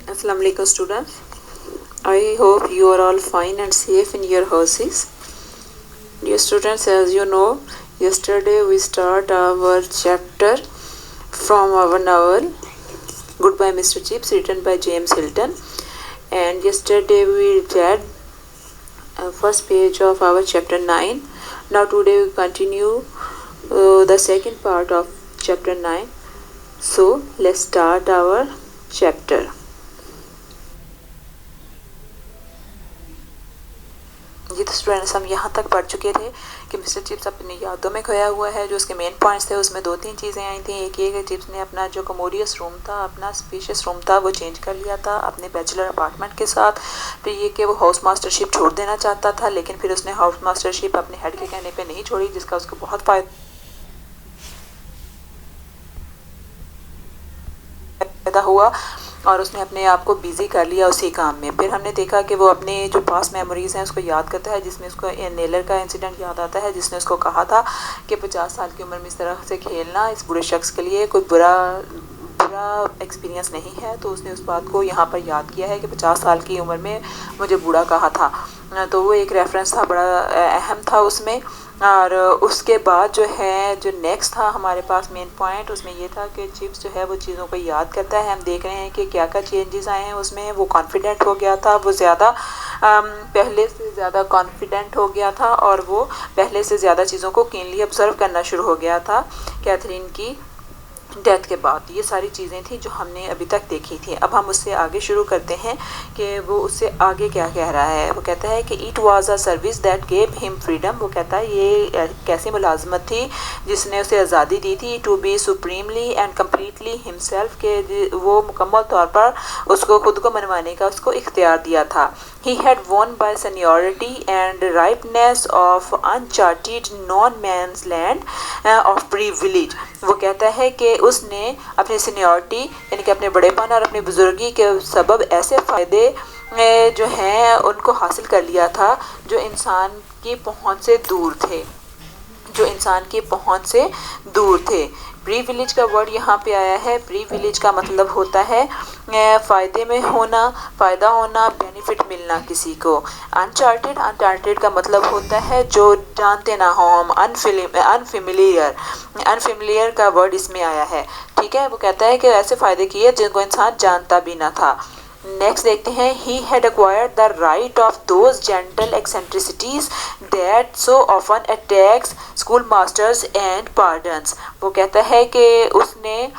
Assalamu alaikum students. I hope you are all fine and safe in your houses. Dear students, as you know, yesterday we start our chapter from our novel Goodbye Mr. Chips, written by James Hilton. And yesterday we read first page of our chapter 9. Now today we continue the second part of chapter 9. So let's start our chapter. जी तो students, हम यहाँ तक पढ़ चुके थे कि mister chips अपनी यादों में खोया हुआ है। जो उसके मेन पॉइंट्स थे उसमें 2-3 चीज़ें आई थी। एक ये कि चिप्स ने अपना जो कमोडियस रूम था, अपना स्पेशियस रूम था, वो चेंज कर लिया था अपने बैचलर अपार्टमेंट के साथ। फिर ये कि वो हाउस मास्टरशिप छोड़ देना चाहता था, लेकिन फिर उसने हाउस मास्टरशिप अपने हेड के कहने पर नहीं छोड़ी, जिसका उसको बहुत फ़ायदा हुआ और उसने अपने आप को बिज़ी कर लिया उसी काम में। फिर हमने देखा कि वो अपने जो पास मेमोरीज़ हैं उसको याद करता है, जिसमें उसको नेलर का इंसिडेंट याद आता है, जिसने उसको कहा था कि 50 साल की उम्र में इस तरह से खेलना इस बुरे शख्स के लिए कोई बुरा एक्सपीरियंस नहीं है। तो उसने उस बात को यहाँ पर याद किया है कि 50 साल की उम्र में मुझे बूढ़ा कहा था। तो वो एक रेफरेंस था, बड़ा अहम था उसमें। और उसके बाद जो है, जो नेक्स्ट था हमारे पास मेन पॉइंट, उसमें ये था कि चिप्स जो है वो चीज़ों को याद करता है। हम देख रहे हैं कि क्या क्या चेंजेस आए हैं उसमें। वो कॉन्फिडेंट हो गया था, वो ज़्यादा पहले से ज़्यादा कॉन्फिडेंट हो गया था और वो पहले से ज़्यादा चीज़ों को कीनली ऑब्ज़र्व करना शुरू हो गया था कैथरीन की डेथ के बाद। ये सारी चीज़ें थी जो हमने अभी तक देखी थी। अब हम उससे आगे शुरू करते हैं कि वो उससे आगे क्या कह रहा है। वो कहता है कि it was a service that gave him freedom. वो कहता है ये कैसी मुलाजमत थी जिसने उसे आज़ादी दी थी, to be supremely and completely himself, के वो मुकम्मल तौर पर उसको खुद को मनवाने का उसको इख्तियार दिया था। He had won by seniority and ripeness of uncharted non-man's land of privilege. वो कहता है कि उसने अपनी सीनियरिटी यानी कि अपने बड़ेपन और अपनी बुजुर्गी के सबब ऐसे फ़ायदे जो हैं उनको हासिल कर लिया था जो इंसान की पहुंच से दूर थे, जो इंसान की पहुंच से दूर थे। प्रीविलेज का वर्ड यहाँ पे आया है। प्रीविलेज का मतलब होता है फ़ायदे में होना, फ़ायदा होना, बेनिफिट मिलना किसी को। अनचार्टेड, अनचार्टेड का मतलब होता है जो जानते ना हो हम, अनफेमिलियर। अनफेमिलियर का वर्ड इसमें आया है, ठीक है। वो कहता है कि ऐसे फ़ायदे किए जिनको इंसान जानता भी ना था। नेक्स्ट देखते हैं, he had acquired the right of those gentle eccentricities that so often attacks schoolmasters and pardons. वो कहता है कि उसने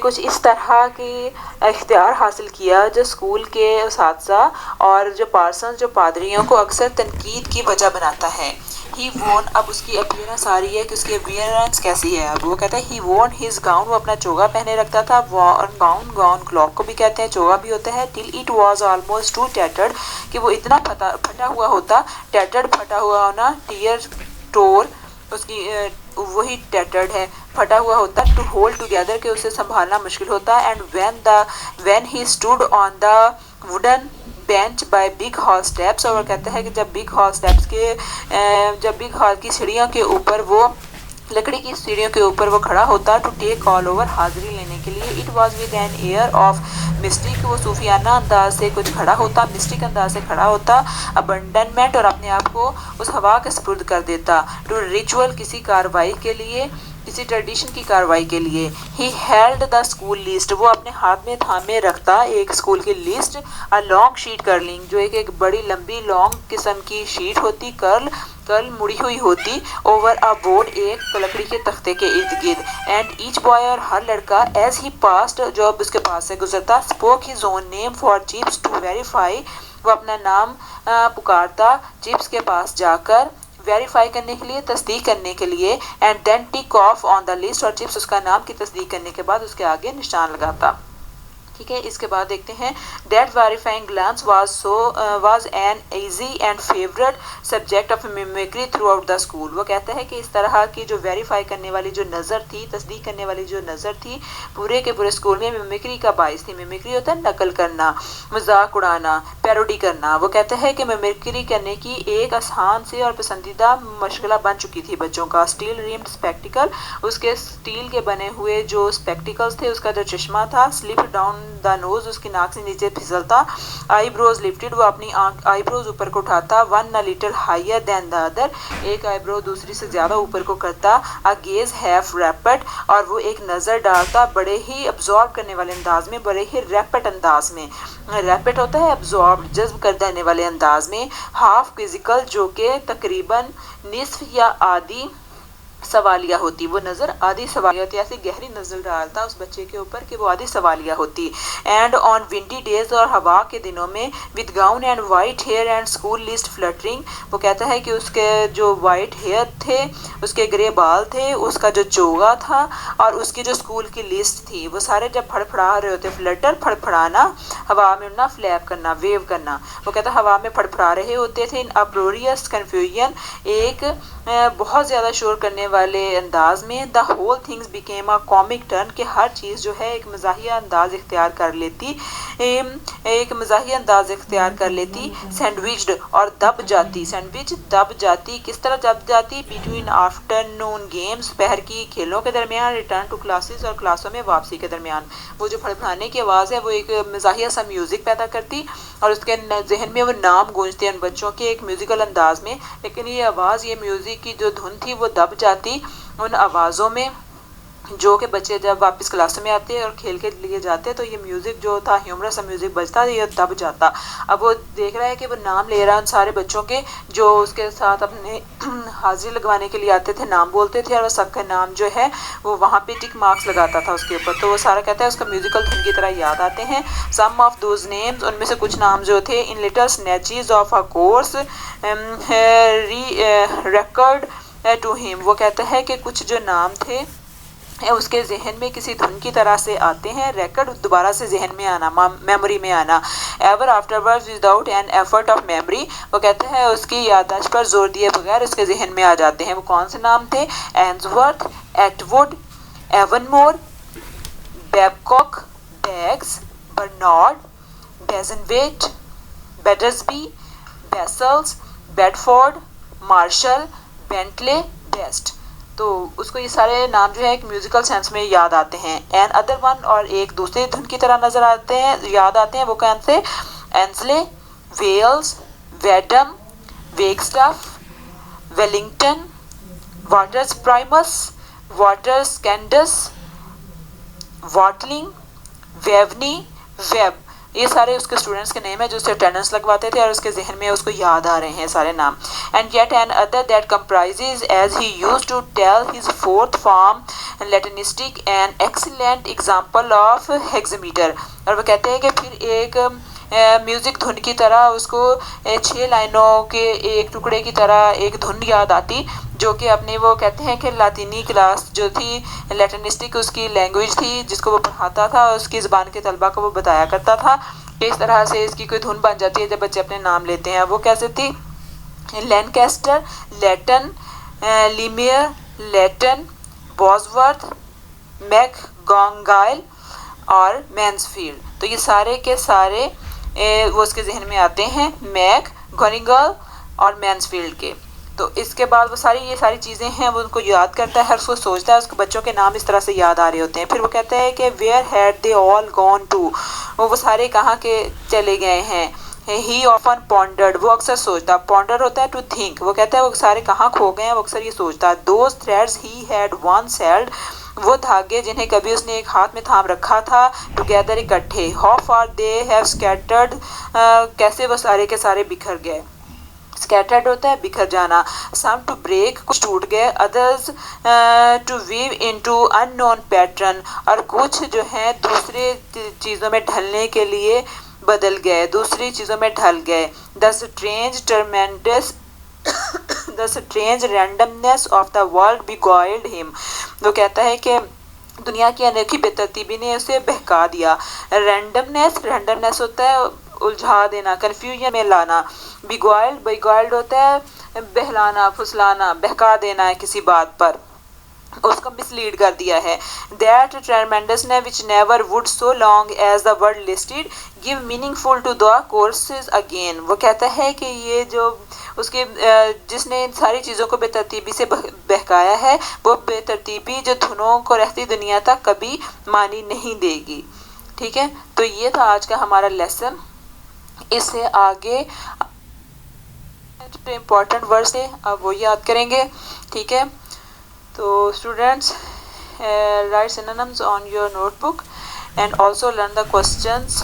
कुछ इस तरह की इख्तियार हासिल किया जो स्कूल के उस्ताद और जो पार्सन, जो पादरियों को अक्सर तनकीद की वजह बनाता है। ही वोन, अब उसकी अपीयरेंस आ रही है कि उसकी अपीयरेंस कैसी है। अब वो कहता है ही वोन हिज गाउन, वो अपना चोगा पहने रखता था। गाउन क्लॉक को भी कहते हैं, चोगा भी होता है। Till it was almost two tattered, कि वो इतना फटा हुआ होता। टैटर्ड, फटा हुआ होना, टीयर टोर, उसकी वही टैटर्ड है, फटा हुआ होता। टू होल्ड टुगेदर, के उसे संभालना मुश्किल होता। And when he stood on the wooden bench by big hall steps, और कहता है कि जब बिग हॉल स्टेप्स के जब बिग हॉल की सीढ़ियों के ऊपर, वो लकड़ी की सीढ़ियों के ऊपर वो खड़ा होता। टू टेक ऑल ओवर, हाजिरी लेने के लिए। It was with an air of mystic, वो सूफियाना अंदाज से कुछ खड़ा होता, मिस्टिक अंदाज से खड़ा होता। अबंडनमेंट, और अपने आप को उस हवा के स्पुर्द कर देता। टू रिचुअल, किसी कार्रवाई के लिए, किसी ट्रेडिशन की कार्रवाई के लिए। He held the school list, वो अपने हाथ में थामे रखता एक स्कूल की list. A long sheet curling, जो एक बड़ी लंबी लॉन्ग किस्म की शीट होती, कर्ल मुड़ी हुई होती। ओवर अ बोर्ड, एक लकड़ी के तख्ते के इर्द गिर्द। एंड ईच बॉय, और हर लड़का, एज ही पास्ट, जो अब उसके पास से गुजरता, spoke his own name for Chips to verify, वो अपना नाम पुकारता चिप्स के पास जाकर, वेरीफाई करने के लिए, तस्दीक करने के लिए। And then tick off on the list, और चिप्स उसका नाम की तस्दीक करने के बाद उसके आगे निशान लगाता, ठीक है। इसके बाद देखते हैं, that verifying glance was an easy and favourite subject of mimicry throughout the school. वो कहता है कि इस तरह की जो वेरीफाई करने वाली जो नज़र थी, तस्दीक करने वाली जो नज़र थी, पूरे के पूरे स्कूल में मिमिक्री का बाइस थी। मिमिक्री होता है नकल करना, मजाक उड़ाना, पैरोडी करना। वो कहता है कि मिमिक्री करने की एक आसान से और पसंदीदा मशगला बन चुकी थी बच्चों का। स्टील रिम्ड स्पेक्टिकल, उसके स्टील के बने हुए जो स्पेक्टिकल्स थे, उसका जो चश्मा था। स्लिप डाउन دا नोज, उसकी नाक से नीचे फिसलता, आईब्रोज लिफ्टेड, वो अपनी आईब्रोज ऊपर को उठाता, one a little higher than the other, एक आईब्रो दूसरी से ज़्यादा ऊपर को करता, अ गेज हैफ रैपिड, और वो एक नज़र डालता बड़े ही अब्जॉर्ब करने वाले अंदाज में, बड़े ही रैपिड अंदाज में, रैपिड होता है अब्जॉर्ब जज्ब कर देने वाले अंदाज में, हाफ फिजिकल जो कि तकरीबन निस्फ या आधी सवालिया होती, वो नज़र आधी सवालिया होती, ऐसी गहरी नज़र डालता उस बच्चे के ऊपर कि वो आधी सवालिया होती। एंड ऑन विंडी डेज, और हवा के दिनों में, with gown and white hair and school list fluttering, वो कहता है कि उसके जो वाइट हेयर थे, उसके ग्रे बाल थे, उसका जो चोगा था और उसकी जो स्कूल की लिस्ट थी, वो सारे जब फड़फड़ा रहे होते, फ्लटर फड़फड़ाना, हवा में उड़ना, फ्लैप करना, वेव करना, वो कहता हवा में फड़फड़ा रहे होते थे, इन अप्रोरियस कन्फ्यूजन, एक बहुत ज़्यादा शोर करने वाले अंदाज में, the whole things became a comic turn, कि हर चीज़ जो है एक मज़ाहिया अंदाज इख्तियार कर लेती, एक मज़ाहिया अंदाज इख्तियार कर लेती, सैंडविच्ड, और दब जाती, सैंडविच दब जाती, किस तरह दब जाती, बिटवीन आफ्टरनून गेम्स, दोपहर की खेलों के दरमियान, रिटर्न टू क्लासेस, और क्लासों में वापसी के दरमियान, वो जो फड़फड़ाने की आवाज़ है वो एक मज़ाहिया सा म्यूज़िक पैदा करती, और उसके जहन में वो नाम गूंजते हैं उन बच्चों के एक म्यूज़िकल अंदाज में, लेकिन ये आवाज़, ये म्यूज़िक की जो धुन थी वो दब जाती उन आवाज़ों में, जो कि बच्चे जब वापस क्लास में आते और खेल के लिए जाते तो ये म्यूज़िक जो था, ह्यूमरस सा म्यूज़िक बजता, ये दब जाता। अब वो देख रहा है कि वो नाम ले रहा है उन सारे बच्चों के जो उसके साथ अपने हाजिरी लगवाने के लिए आते थे, नाम बोलते थे, और वो सबका नाम जो है वो वहाँ पे टिक मार्क्स लगाता था उसके ऊपर, तो वो सारा कहता है उसका म्यूज़िकल धुन की तरह याद आते हैं। सम ऑफ दोज नेम्स, उनमें से कुछ नाम जो थे, in little snatches of a course record to him, वो कहता है कि कुछ जो नाम थे उसके जहन में किसी धुन की तरह से आते हैं, रिकॉर्ड दोबारा से जहन में आना, मेमोरी में आना, ever afterwards without an effort of memory, वो कहते हैं उसकी याददाश्त पर जोर दिए बगैर उसके जहन में आ जाते हैं। वो कौन से नाम थे? Ainsworth, Atwood, Avonmore, Babcock, Baggs, Bernard, Bezenwet, Bedersby, Bessels, Bedford, Marshall, Bentley, Best. तो उसको ये सारे नाम जो है एक म्यूज़िकल सेंस में याद आते हैं। एन अदर वन, और एक दूसरे धुन की तरह नज़र आते हैं, याद आते हैं, वो कौन से? Ansley, Wells, Wadham, Wagstaff, Wellington, Waters Primus, Water Scands, Watling, Waveney, Webb, ये सारे उसके स्टूडेंट्स के नेम है जो उससे अटेंडेंस लगवाते थे और उसके जहन में उसको याद आ रहे हैं सारे नाम। And yet another that comprises as he used to tell his fourth form Latinistic an excellent example of hexameter, और वो कहते हैं कि फिर एक म्यूज़िक धुन की तरह उसको 6 लाइनों के एक टुकड़े की तरह एक धुन याद आती, जो कि अपने वो कहते हैं कि लातीनी क्लास जो थी, लैटिनिस्टिक उसकी लैंग्वेज थी जिसको वो पढ़ाता था, उसकी ज़बान के तलबा को वो बताया करता था कि इस तरह से इसकी कोई धुन बन जाती है जब बच्चे अपने नाम लेते हैं। वो कैसे थी? लैनकेस्टर, लेटन, लीमियर, लेटन, बॉसवर्थ, मैकगॉन्गाइल और मैंसफील्ड। तो ये सारे के सारे वो उसके जहन में आते हैं, मैक गॉनिगल और मैंसफील्ड के। तो इसके बाद वो ये सारी चीज़ें हैं वो उनको याद करता है, उसको सोचता है, उसके बच्चों के नाम इस तरह से याद आ रहे होते हैं। फिर वो कहता है कि where had they all gone to, वो सारे कहाँ के चले गए हैं। ही ऑफन पॉन्डर्ड, वो अक्सर सोचता, पॉन्डर होता है टू थिंक, वो कहता है वो सारे कहाँ खो गए हैं, वो अक्सर ये सोचता। Those threads he had once held, वो धागे जिन्हें कभी उसने एक हाथ में थाम रखा था, टुगेदर इकट्ठे। How far they have scattered, कैसे वो सारे के सारे बिखर गए। स्कैटर्ड होता है बिखर जाना। सम टू ब्रेक, कुछ टूट गए। Others to weave into unknown pattern, और कुछ जो है दूसरे चीज़ों में ढलने के लिए बदल गए, दूसरी चीज़ों में ढल गए। The strange torments the strange randomness of the world beguiled him, वो कहता है कि दुनिया की अनोखी बेतरतीबी ने उसे बहका दिया। रैंडमनेस होता है उलझा देना, कन्फ्यूजन में लाना। बिगॉइल्ड होता है बहलाना, फुसलाना, बहका देना है किसी बात पर, उसको मिसलीड कर दिया है। That tremendousness which never would so long as the word listed give meaningful to the courses again, वो कहता है कि ये जो उसके जिसने इन सारी चीज़ों को बेतरतीबी से बहकाया है, वो बेतरतीबी जो धुनों को रहती दुनिया तक कभी मानी नहीं देगी। ٹھیک ہے، تو یہ تھا آج کا ہمارا لیسن. اس سے آگے جو امپورٹنٹ ورڈس ہے اب وہ یاد کریں گے. ٹھیک ہے، تو students write synonyms on your notebook and also learn the questions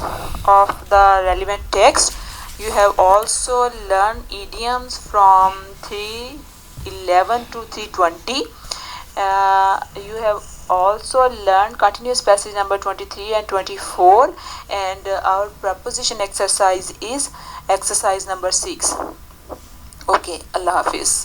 of the relevant text. You have also learned idioms from 311 to 320. You have also learned continuous passage number 23 and 24, and our preposition exercise is exercise number 6. Okay, Allah Hafiz.